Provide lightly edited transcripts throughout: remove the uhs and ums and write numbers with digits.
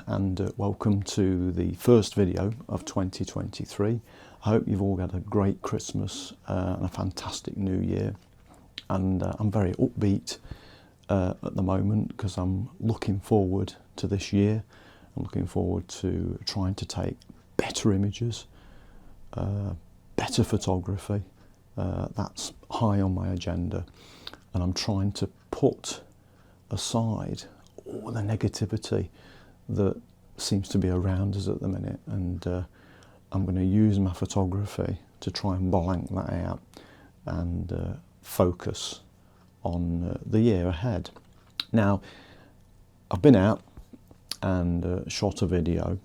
and welcome to the first video of 2023. I hope you've all had a great Christmas and a fantastic New Year, and I'm very upbeat at the moment because I'm looking forward to this year. I'm looking forward to trying to take better images, better photography. That's high on my agenda, and I'm trying to put aside all the negativity that seems to be around us at the minute, and I'm going to use my photography to try and blank that out and focus on the year ahead. Now, I've been out and shot a video,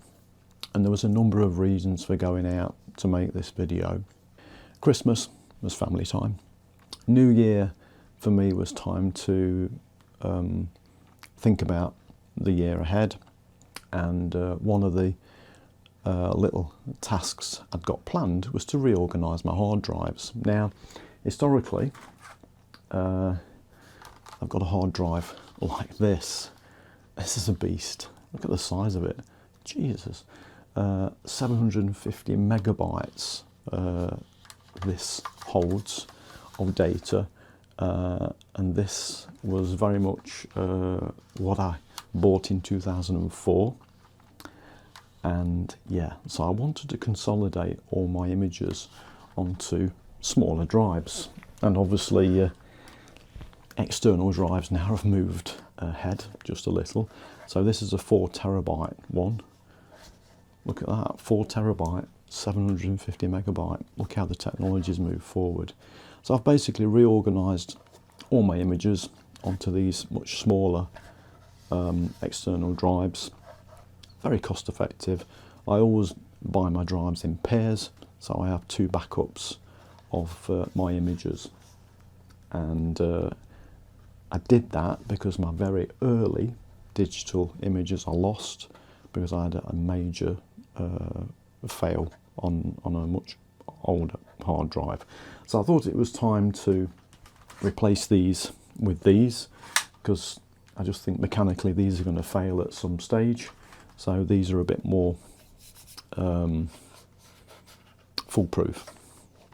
and there was a number of reasons for going out to make this video. Christmas was family time. New Year for me was time to think about the year ahead, and one of the little tasks I'd got planned was to reorganise my hard drives. Now, historically, I've got a hard drive like this. This is a beast. Look at the size of it. Jesus. 750 megabytes this holds of data. And this was very much what I bought in 2004, and yeah, so I wanted to consolidate all my images onto smaller drives, and obviously external drives now have moved ahead just a little. So this is a 4 terabyte one. Look at that, 4 terabyte, 750 megabyte. Look how the technology's moved forward. So I've basically reorganised all my images onto these much smaller external drives. Very cost effective. I always buy my drives in pairs, so I have 2 backups of my images. And I did that because my very early digital images are lost because I had a major fail on a much older hard drive. So I thought it was time to replace these with these, because I just think mechanically these are going to fail at some stage. So these are a bit more foolproof,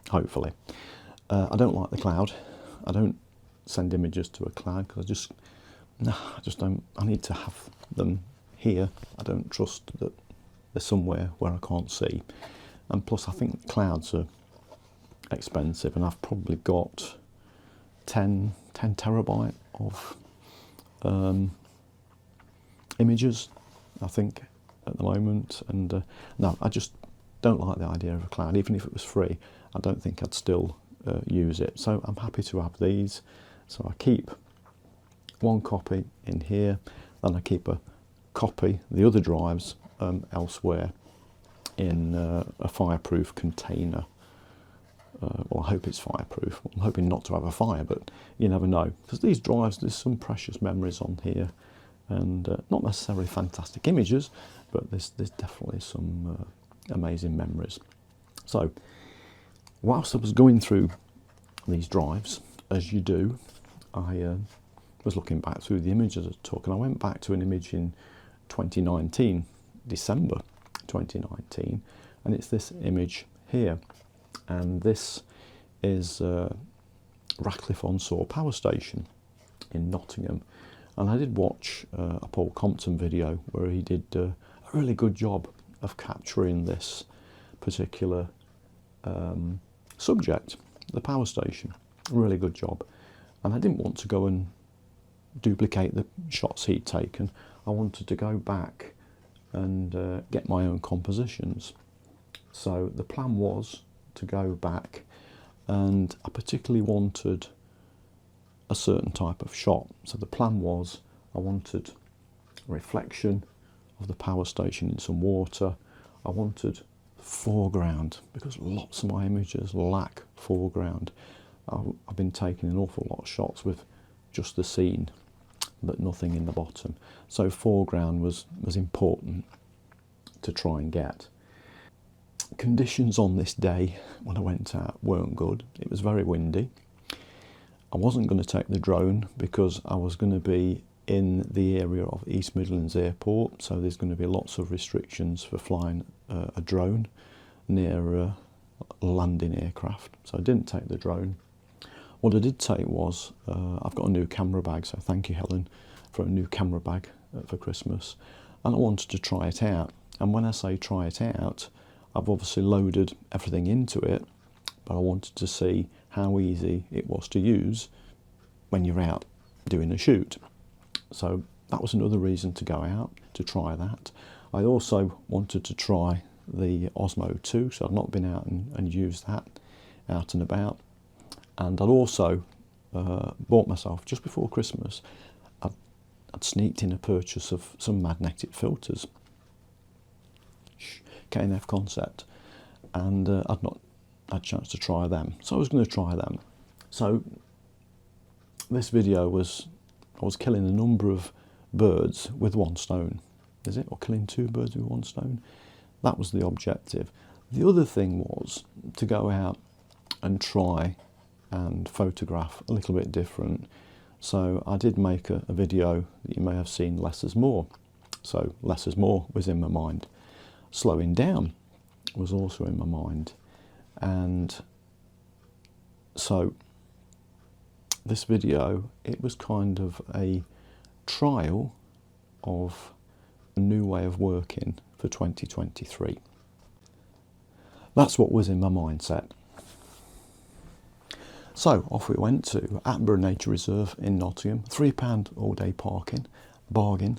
hopefully. I don't like the cloud. I don't send images to a cloud because I just don't. I need to have them here. I don't trust that they're somewhere where I can't see. And plus, I think clouds are expensive, and I've probably got 10 terabyte of images, I think, at the moment. And no, I just don't like the idea of a cloud. Even if it was free, I don't think I'd still use it. So I'm happy to have these. So I keep one copy in here, then I keep a copy, the other drives, elsewhere in a fireproof container. Well, I hope it's fireproof. I'm hoping not to have a fire, but you never know. Because these drives, there's some precious memories on here, and not necessarily fantastic images, but there's definitely some amazing memories. So, whilst I was going through these drives, as you do, I was looking back through the images I took, and I went back to an image in 2019, December 2019, and it's this image here. And this is Radcliffe on Soar power station in Nottingham. And I did watch a Paul Compton video where he did a really good job of capturing this particular subject, the power station. Really good job. And I didn't want to go and duplicate the shots he'd taken. I wanted to go back and get my own compositions. So the plan was to go back, and I particularly wanted a certain type of shot. So the plan was I wanted a reflection of the power station in some water. I wanted foreground, because lots of my images lack foreground. I've been taking an awful lot of shots with just the scene, but nothing in the bottom. So foreground was important to try and get. Conditions on this day when I went out weren't good. It was very windy. I wasn't going to take the drone because I was going to be in the area of East Midlands Airport, so there's going to be lots of restrictions for flying a drone near a landing aircraft. So I didn't take the drone. What I did take was, I've got a new camera bag, so thank you, Helen, for a new camera bag for Christmas, and I wanted to try it out. And when I say try it out, I've obviously loaded everything into it, but I wanted to see how easy it was to use when you're out doing a shoot. So that was another reason to go out, to try that. I also wanted to try the Osmo 2, so I've not been out and used that out and about. And I'd also bought myself, just before Christmas, I'd sneaked in a purchase of some magnetic filters, K&F Concept, and I'd not had a chance to try them, so I was going to try them. So this video was, I was killing a number of birds with one stone, is it? Or killing 2 birds with one stone? That was the objective. The other thing was to go out and try and photograph a little bit different. So I did make a video that you may have seen, less is more. So less is more was in my mind. Slowing down was also in my mind. And so this video, it was kind of a trial of a new way of working for 2023. That's what was in my mindset. So off we went to Attenborough Nature Reserve in Nottingham, £3 all day parking, bargain,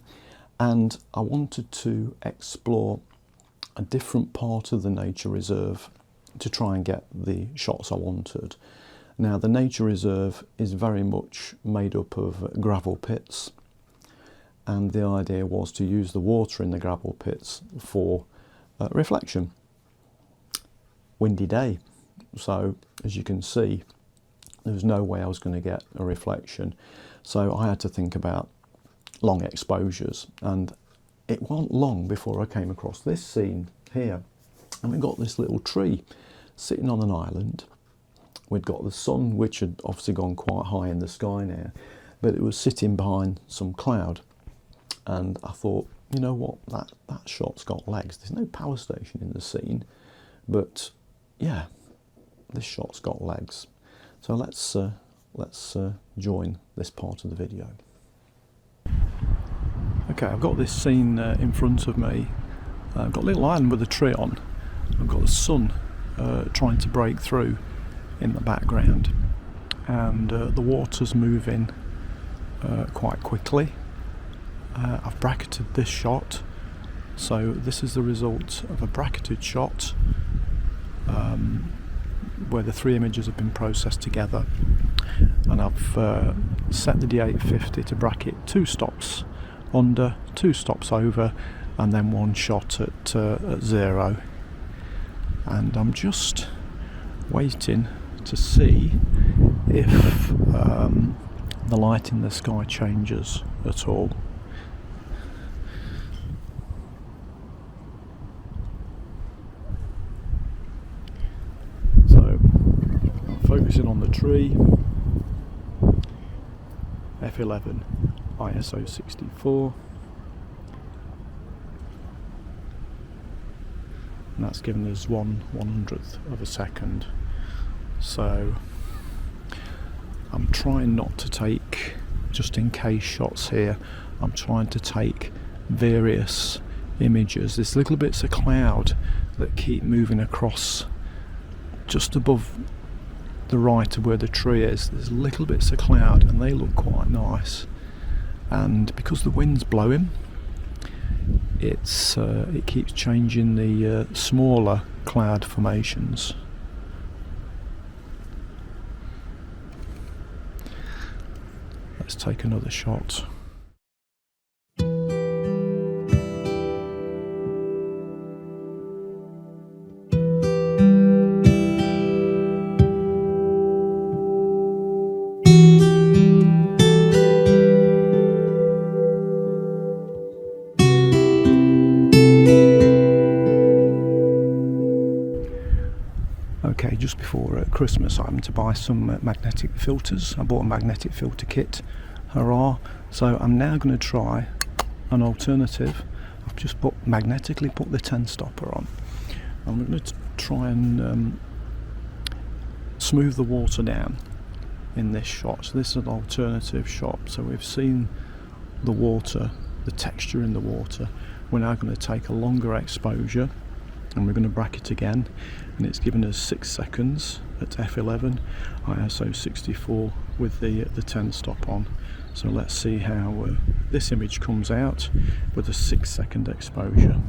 and I wanted to explore a different part of the nature reserve to try and get the shots I wanted. Now the nature reserve is very much made up of gravel pits, and the idea was to use the water in the gravel pits for reflection. Windy day, so as you can see, there was no way I was going to get a reflection, so I had to think about long exposures, and it wasn't long before I came across this scene here, and we got this little tree sitting on an island. We'd got the sun, which had obviously gone quite high in the sky now, but it was sitting behind some cloud, and I thought, you know what, that shot's got legs. There's no power station in the scene, but yeah, this shot's got legs. So let's join this part of the video. Okay, I've got this scene in front of me. I've got a little island with a tree on. I've got the sun trying to break through in the background, and the water's moving quite quickly. I've bracketed this shot, so this is the result of a bracketed shot where the 3 images have been processed together, and I've set the D850 to bracket 2 stops under, 2 stops over, and then 1 shot at 0. And I'm just waiting to see if the light in the sky changes at all. So I'm focusing on the tree, F11 ISO 64, and that's given us 1/100th of a second. So I'm trying not to take just in case shots here. I'm trying to take various images. There's little bits of cloud that keep moving across just above the right of where the tree is. There's little bits of cloud and they look quite nice, and because the wind's blowing, it keeps changing the smaller cloud formations. Let's take another shot. Okay, just before Christmas I happened to buy some magnetic filters. I bought a magnetic filter kit Hurrah. So I'm now going to try an alternative. I've just magnetically put the 10 stopper on. I'm going to try and smooth the water down in this shot. So this is an alternative shot. So we've seen the water, the texture in the water. We're now going to take a longer exposure and we're going to bracket again, and it's given us 6 seconds at f11 ISO 64 with the 10 stop on. So let's see how this image comes out with a 6-second exposure.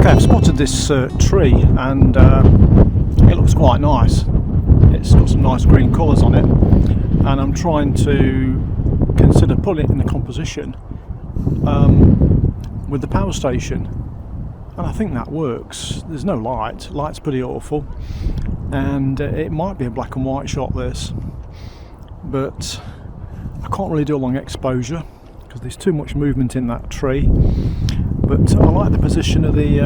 I've spotted this tree and it looks quite nice. It's got some nice green colours on it, and I'm trying to consider putting it in the composition with the power station, and I think that works. There's no light. Light's pretty awful, and it might be a black and white shot this, but I can't really do a long exposure because there's too much movement in that tree. But I like the position of the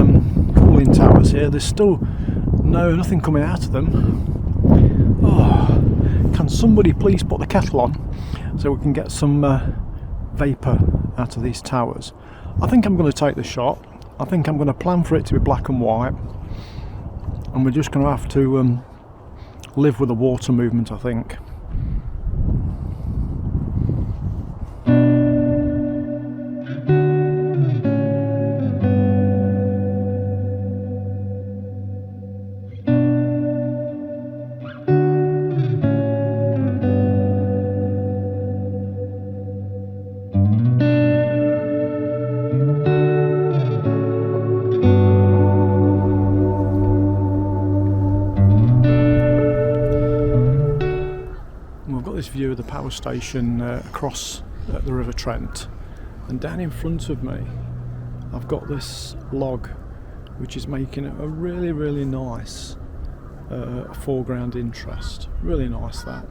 cooling towers here. There's still nothing coming out of them. Oh, can somebody please put the kettle on so we can get some vapour out of these towers? I think I'm going to take the shot. I think I'm going to plan for it to be black and white, and we're just going to have to live with the water movement, I think. This view of the power station across the River Trent, and down in front of me I've got this log which is making a really nice foreground interest. Really nice that.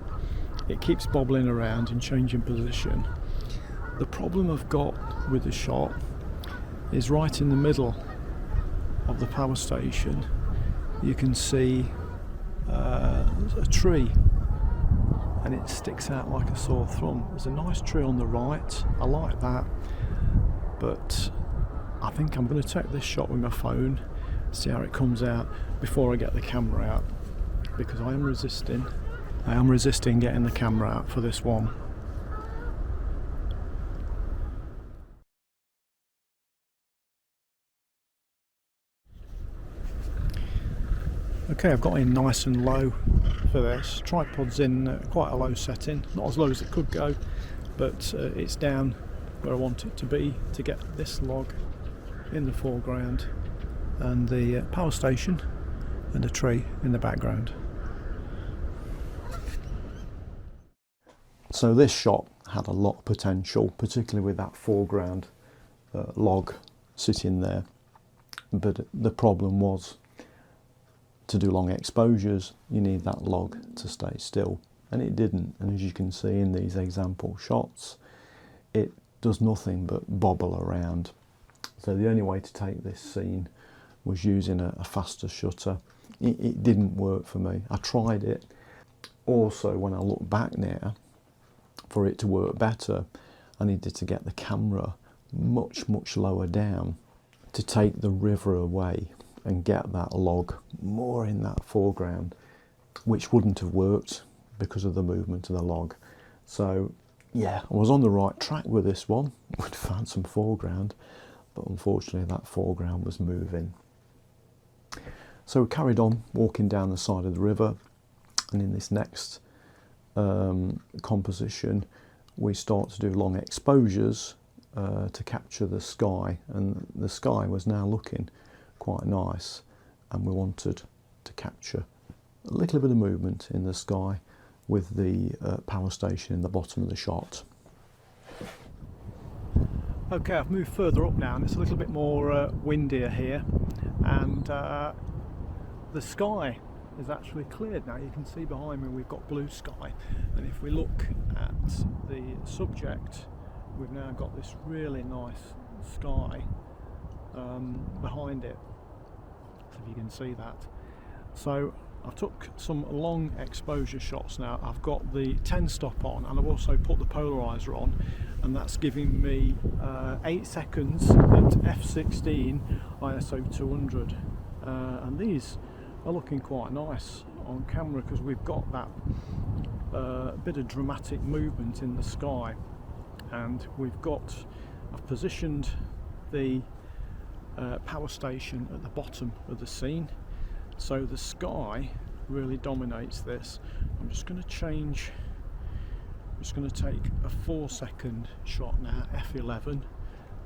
It keeps bobbling around and changing position. The problem I've got with the shot is right in the middle of the power station you can see a tree, and it sticks out like a sore thumb. There's a nice tree on the right, I like that, but I think I'm going to take this shot with my phone, see how it comes out before I get the camera out, because I am resisting getting the camera out for this one. Okay, I've got in nice and low for this. Tripod's in quite a low setting, not as low as it could go, but it's down where I want it to be to get this log in the foreground and the power station and a tree in the background. So this shot had a lot of potential, particularly with that foreground log sitting there. but the problem was, to do long exposures you need that log to stay still, and it didn't. And as you can see in these example shots, it does nothing but bobble around. So the only way to take this scene was using a faster shutter. It didn't work for me. I tried it. Also, when I look back now, for it to work better, I needed to get the camera much lower down to take the river away and get that log more in that foreground, which wouldn't have worked because of the movement of the log. So yeah, I was on the right track with this one. We'd found some foreground, but unfortunately that foreground was moving. So we carried on walking down the side of the river, and in this next composition we start to do long exposures to capture the sky, and the sky was now looking quite nice, and we wanted to capture a little bit of movement in the sky with the power station in the bottom of the shot. Okay, I've moved further up now and it's a little bit more windier here, and the sky is actually cleared now. You can see behind me we've got blue sky, and if we look at the subject, we've now got this really nice sky behind it, so if you can see that. So I took some long exposure shots now. I've got the 10 stop on, and I've also put the polarizer on, and that's giving me 8 seconds at f16 ISO 200, and these are looking quite nice on camera because we've got that bit of dramatic movement in the sky, and I've positioned the power station at the bottom of the scene, so the sky really dominates this. I'm just going to change, I'm just going to take a 4-second shot now, f11,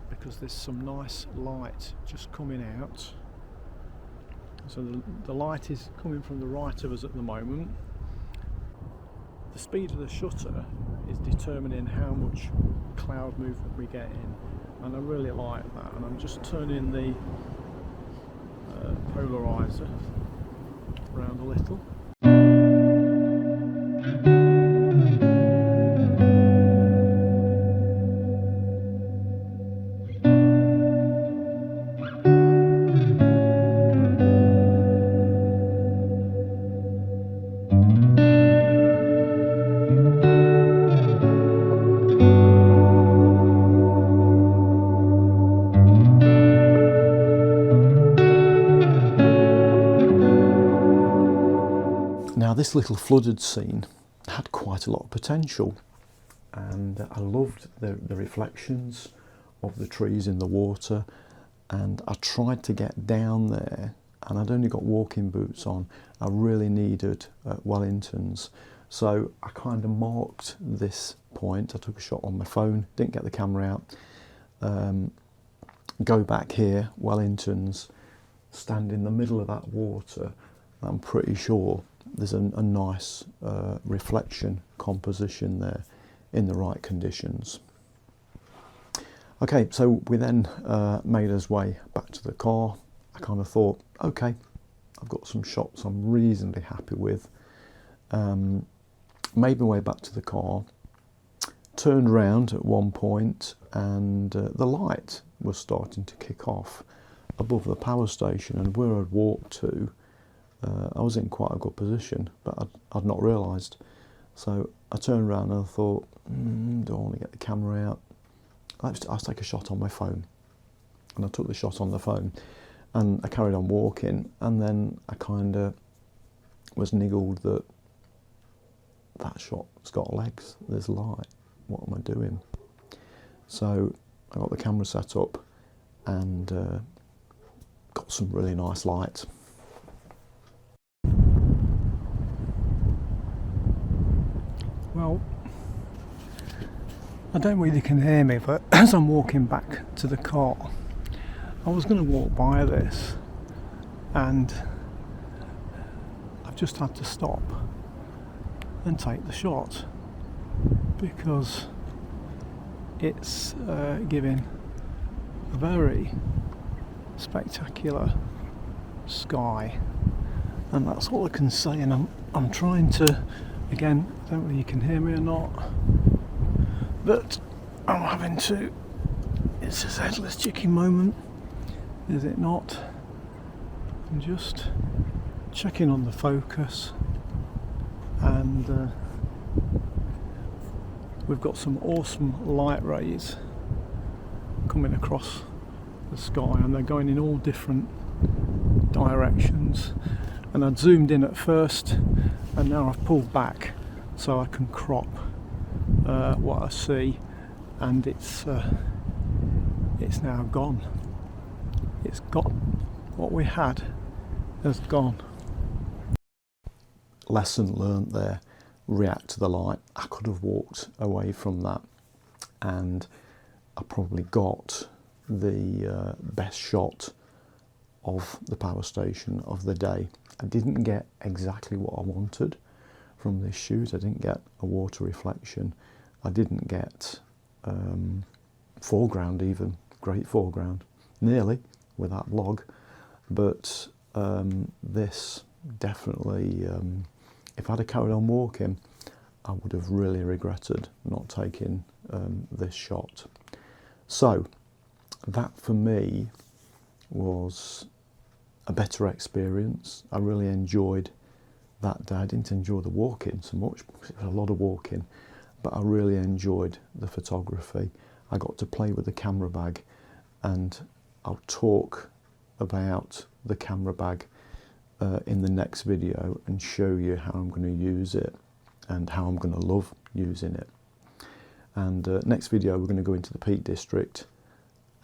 because there's some nice light just coming out. So the light is coming from the right of us at the moment. The speed of the shutter is determining how much cloud movement we get in, and I really like that. And I'm just turning the polarizer around a little. Now this little flooded scene had quite a lot of potential, and I loved the reflections of the trees in the water, and I tried to get down there, and I'd only got walking boots on. I really needed Wellingtons, so I kind of marked this point. I took a shot on my phone, didn't get the camera out, go back here, Wellingtons, stand in the middle of that water. I'm pretty sure there's a nice reflection composition there in the right conditions. Okay, so we then made our way back to the car. I kind of thought, okay, I've got some shots I'm reasonably happy with. Made my way back to the car, turned round at one point, and the light was starting to kick off above the power station, and where I'd walked to, I was in quite a good position, but I'd not realised. So I turned around and I thought, don't want to get the camera out. I'll take a shot on my phone. And I took the shot on the phone, and I carried on walking, and then I kind of was niggled that shot's got legs, there's light, what am I doing? So I got the camera set up and got some really nice light. Well, I don't really can hear me, but as I'm walking back to the car, I was going to walk by this, and I've just had to stop and take the shot because it's giving a very spectacular sky, and that's all I can say. And I'm trying to, again, I don't know if you can hear me or not, but I'm having to, it's a headless chicken moment, is it not? I'm just checking on the focus, and we've got some awesome light rays coming across the sky, and they're going in all different directions. And I'd zoomed in at first, and now I've pulled back so I can crop what I see, and it's now gone. It's gone. What we had has gone. Lesson learnt there. React to the light. I could have walked away from that, and I probably got the best shot of the power station of the day. I didn't get exactly what I wanted from this shoot. I didn't get a water reflection. I didn't get foreground even, great foreground, nearly with that log. But this definitely, if I'd have carried on walking, I would have really regretted not taking this shot. So that for me was a better experience. I really enjoyed that day. I didn't enjoy the walking so much because it was a lot of walking, but I really enjoyed the photography. I got to play with the camera bag, and I'll talk about the camera bag in the next video and show you how I'm going to use it and how I'm going to love using it. And next video we're going to go into the Peak District,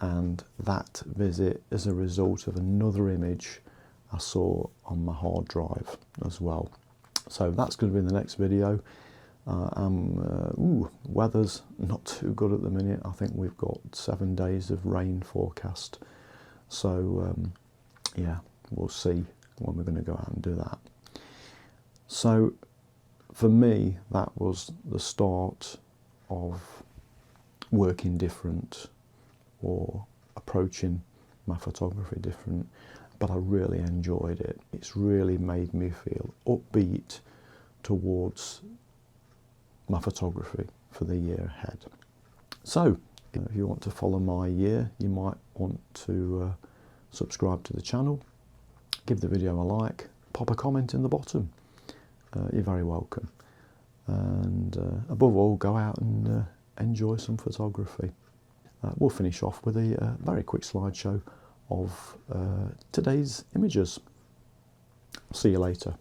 and that visit is a result of another image I saw on my hard drive as well. So that's going to be in the next video. Weather's not too good at the minute. I think we've got 7 days of rain forecast. So yeah, we'll see when we're going to go out and do that. So for me, that was the start of working different or approaching my photography different, but I really enjoyed it. It's really made me feel upbeat towards my photography for the year ahead. So if you want to follow my year, you might want to subscribe to the channel, give the video a like, pop a comment in the bottom. You're very welcome. And above all, go out and enjoy some photography. We'll finish off with a very quick slideshow of today's images. See you later.